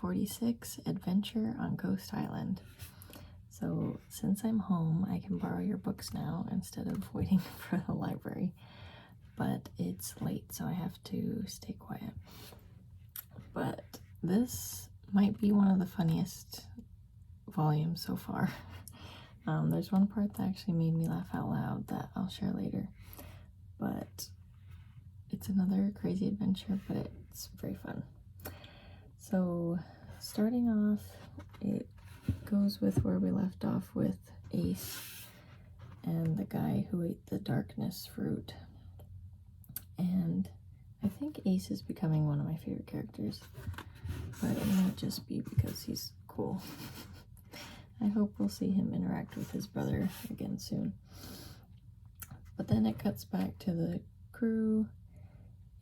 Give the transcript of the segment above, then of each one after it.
46, Adventure on Ghost Island. So since I'm home, I can borrow your books now instead of waiting for the library. But it's late, so I have to stay quiet. But this might be one of the funniest volumes so far. There's one part that actually made me laugh out loud that I'll share later. But it's another crazy adventure, but it's very fun. So starting off, it goes with where we left off with Ace and the guy who ate the darkness fruit. And I think Ace is becoming one of my favorite characters, but it might just be because he's cool. I hope we'll see him interact with his brother again soon. But then it cuts back to the crew,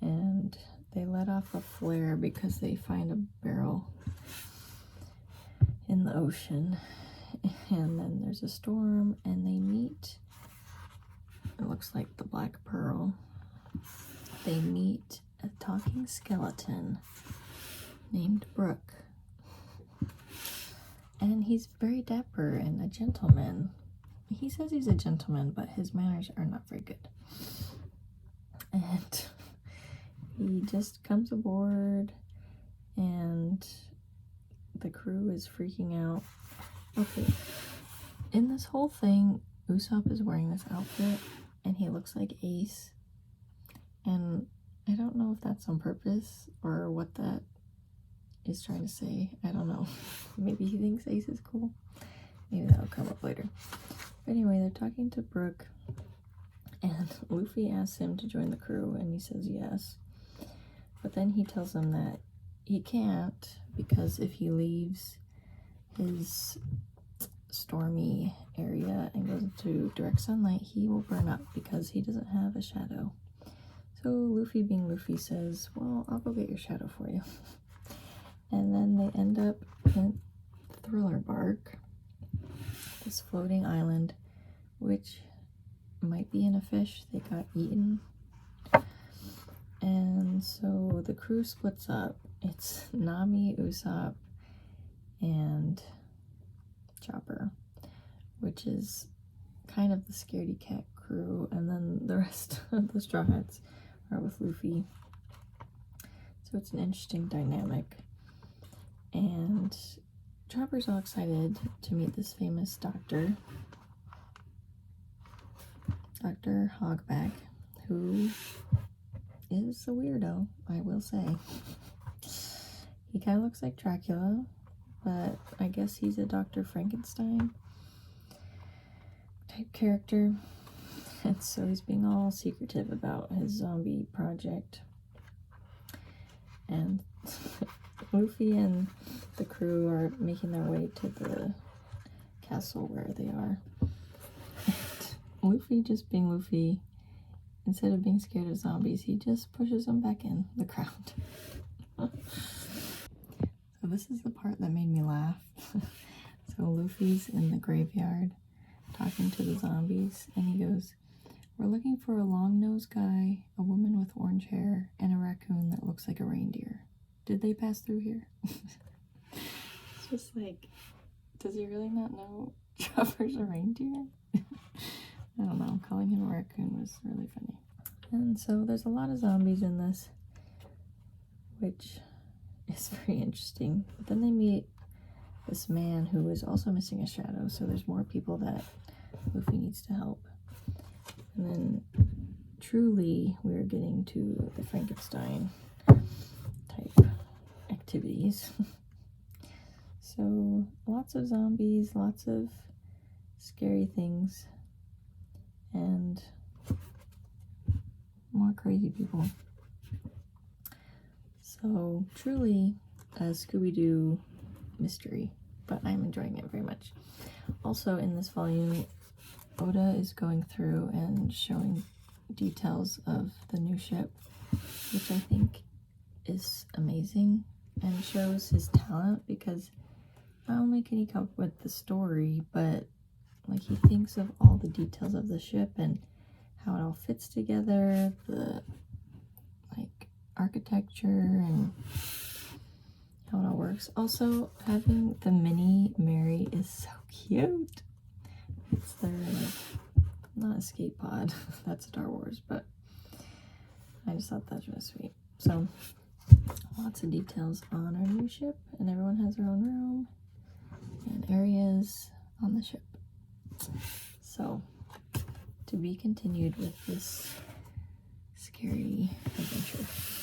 and they let off a flare because they find a barrel in the ocean. And then there's a storm, and they meet, it looks like the Black Pearl. They meet a talking skeleton named Brooke. And he's very dapper and a gentleman. He says he's a gentleman, but his manners are not very good. And he just comes aboard, and the crew is freaking out. Okay, in this whole thing, Usopp is wearing this outfit, and he looks like Ace. And I don't know if that's on purpose or what that is trying to say. I don't know. Maybe he thinks Ace is cool. Maybe that'll come up later. But anyway, they're talking to Brooke, and Luffy asks him to join the crew, and he says yes. But then he tells him that he can't, because if he leaves his stormy area and goes into direct sunlight, he will burn up because he doesn't have a shadow. So Luffy, being Luffy, says, well, I'll go get your shadow for you. And then they end up in Thriller Bark, this floating island, which might be in a fish. They got eaten. And so the crew splits up. It's Nami, Usopp, and Chopper, which is kind of the scaredy cat crew. And then the rest of the Straw Hats are with Luffy. So it's an interesting dynamic. And Chopper's all excited to meet this famous doctor, Dr. Hogback, who is a weirdo, I will say. He kind of looks like Dracula, but I guess he's a Dr. Frankenstein type character. And so he's being all secretive about his zombie project. And Luffy and the crew are making their way to the castle where they are. And Luffy, just being Luffy, instead of being scared of zombies, he just pushes them back in the crowd. So this is the part that made me laugh. So Luffy's in the graveyard talking to the zombies, and he goes, we're looking for a long-nosed guy, a woman with orange hair, and a raccoon that looks like a reindeer. Did they pass through here? It's just like, does he really not know Chopper's a reindeer? I don't know, calling him a raccoon was really funny. And so there's a lot of zombies in this, which is very interesting. But then they meet this man who is also missing a shadow, so there's more people that Luffy needs to help. And then truly we're getting to the Frankenstein type activities. So lots of zombies, lots of scary things, and more crazy people. So truly a Scooby Doo mystery, but I'm enjoying it very much. Also in this volume, Oda is going through and showing details of the new ship, which I think is amazing and shows his talent, because not only can he come up with the story, but like he thinks of all the details of the ship and how it all fits together, the like architecture and how it all works. works. Also, having the mini Mary is so cute. It's their, not escape pod, that's Star Wars, but I just thought that was really sweet. So, lots of details on our new ship, and everyone has their own room and areas on the ship. So, to be continued with this scary adventure.